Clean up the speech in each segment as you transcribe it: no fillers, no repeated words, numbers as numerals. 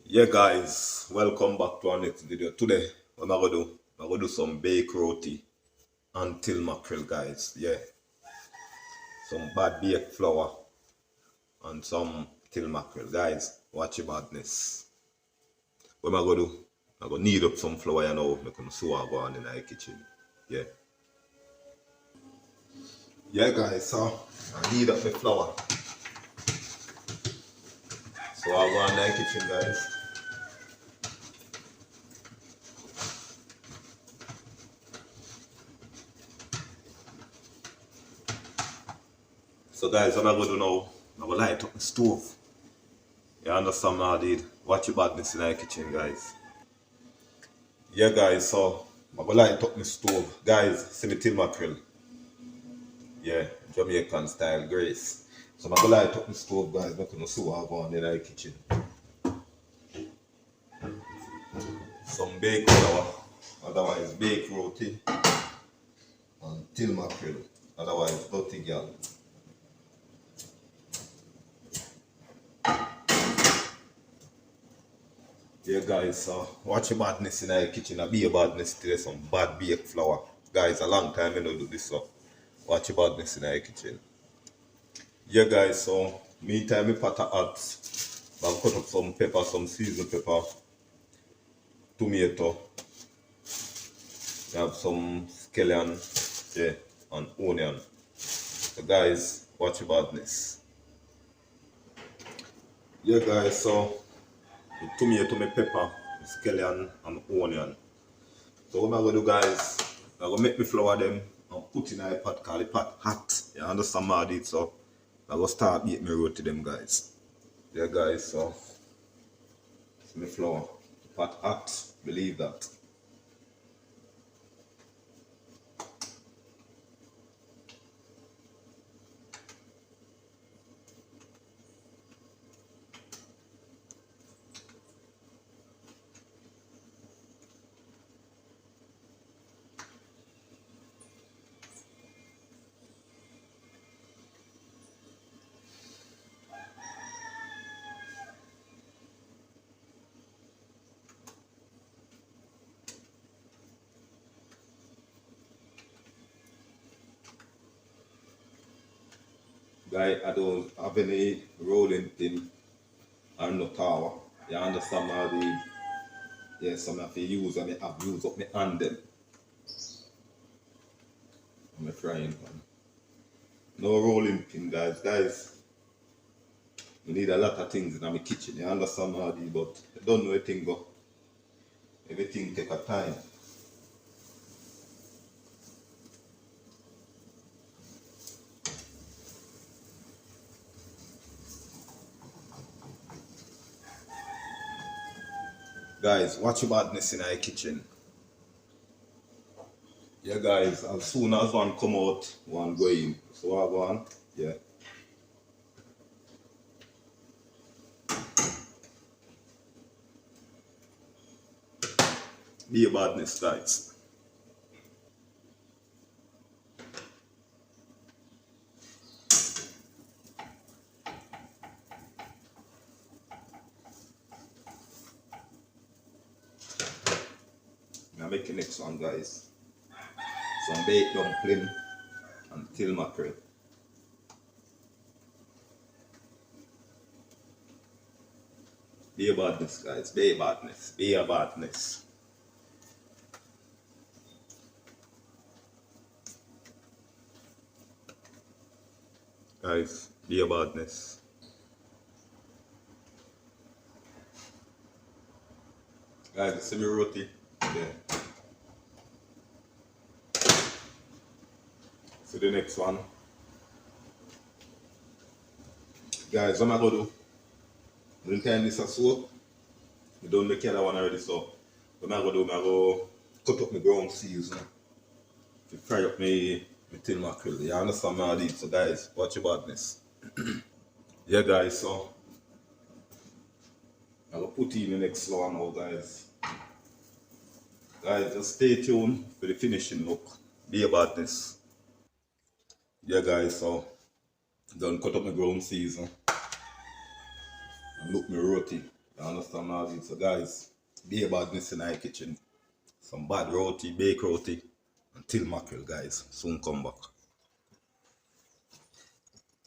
Yeah guys, welcome back to our next video. Today, what am I gonna do? I'm gonna do some baked roti and till mackerel guys. Yeah. Some bad baked flour and some till mackerel. Guys, watch your badness. What am I gonna do? I'm gonna knead up some flour, you know, make them see what go on in the kitchen. Yeah. Yeah guys, so I knead up my flour. So I go on in the kitchen guys. So guys, what I'm gonna do now, I'm gonna light up the stove. You understand what I did? Watch your badness in the kitchen, guys. Yeah, guys, so I'm gonna light up my stove. Guys, see me till mackerel. Yeah, Jamaican style grace. So I'm gonna light up my stove, guys, make you see what I go on in the kitchen. Some baked flour, otherwise baked roti, and till mackerel, otherwise dirty girl. Yeah guys, so watch your badness in the kitchen. I be a badness today, some bad baked flour. Guys, a long time I don't do this, so watch your badness in the kitchen. Yeah guys, so meantime me pot a hot. I've cut up some pepper, some seasoned pepper, tomato, I have some scallion, yeah, and onion. So guys, watch your badness. Yeah guys, so the tomato, my pepper, my scallion and onion. So what I'm gonna do guys, I'm gonna make my flour them and put in a pot called the pot hot. You understand what I did? So I'm gonna start beating my roti them guys. Yeah guys, so it's my flour. The pot hot, believe that. Guy, I don't have any rolling pin or no tower. You understand how the yeah, some of the use and I have used up my hand them on my frying pan. No rolling pin guys. Guys, you need a lot of things in my kitchen. You understand how the but I don't know anything but everything take a time. Guys, watch your badness in our kitchen. Yeah guys, as soon as one come out, one go in. So I go on, yeah. Be a badness guys. Now make the next one guys. Some baked dumpling and till mackerel. Be a badness guys, be a badness, be a badness. Guys, be a badness. Guys, see me roti? Yeah. See the next one. Guys, what am I gonna do? Meantime this a soap. I don't make the other one already, so what am I gonna do? I'm gonna cut up my ground seals now. To fry up my tin mackerel. You understand what I did? So guys, watch your badness. Yeah guys, so I'm gonna put in the next one now guys. Guys, just stay tuned for the finishing look. Be a badness. Yeah guys, so done cut up my ground season and look my roti. You understand now? So guys, be a badness in our kitchen. Some bad roti, baked roti, and till mackerel, guys. Soon come back.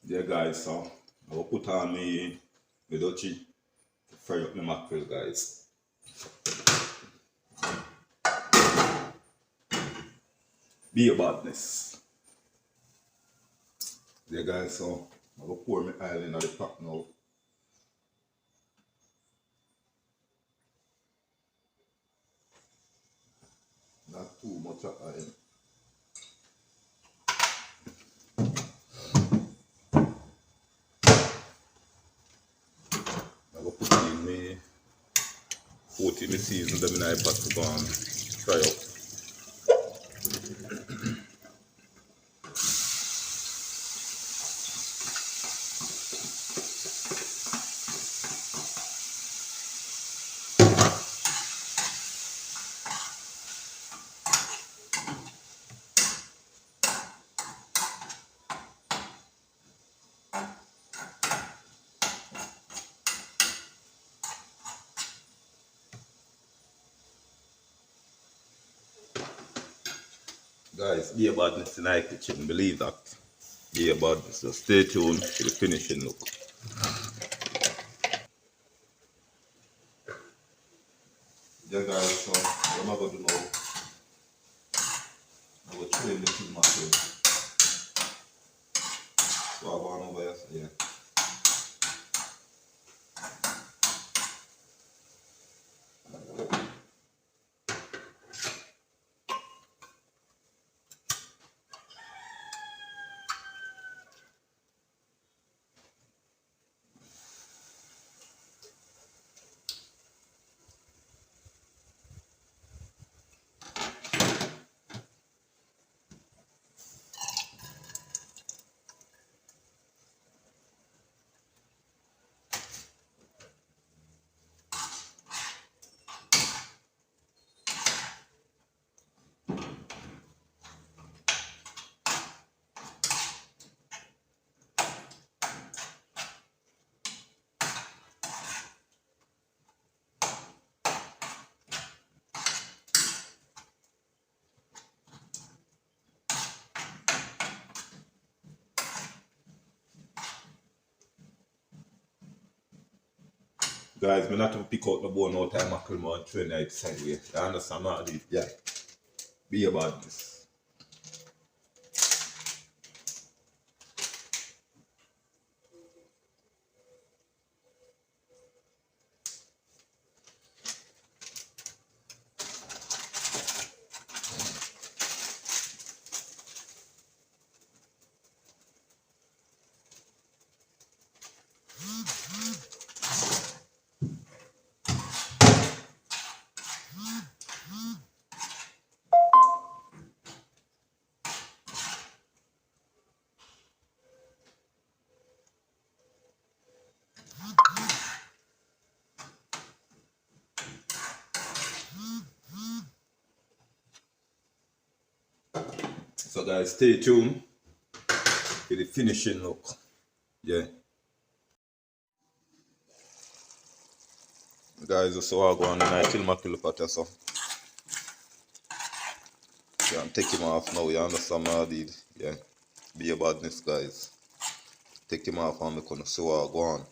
Yeah, guys, so I will put on me dochi to fry up the mackerel, guys. Be a badness. Yeah, guys, so I will pour my oil in the pot now. Not too much of oil. I will put in my 40 me season them in the pot to go and fry up. Guys, be a badness in our kitchen, believe that. Be a badness. So stay tuned to the finishing look. Yeah, guys, so what am I going to do now? I will trim the two mackerel. So I go on over here, so yeah. Guys, me not to pick out the bone all time mackerel man train it sideways. You understand what I did? Yeah. Be a badness. So guys, stay tuned for the finishing look. Yeah. Guys, this is how I go on and I kill mackerel pot so. Yeah, I'm taking him off now, you understand what I did? Yeah. Be a badness, guys. Take him off and I'm gonna see what I go on.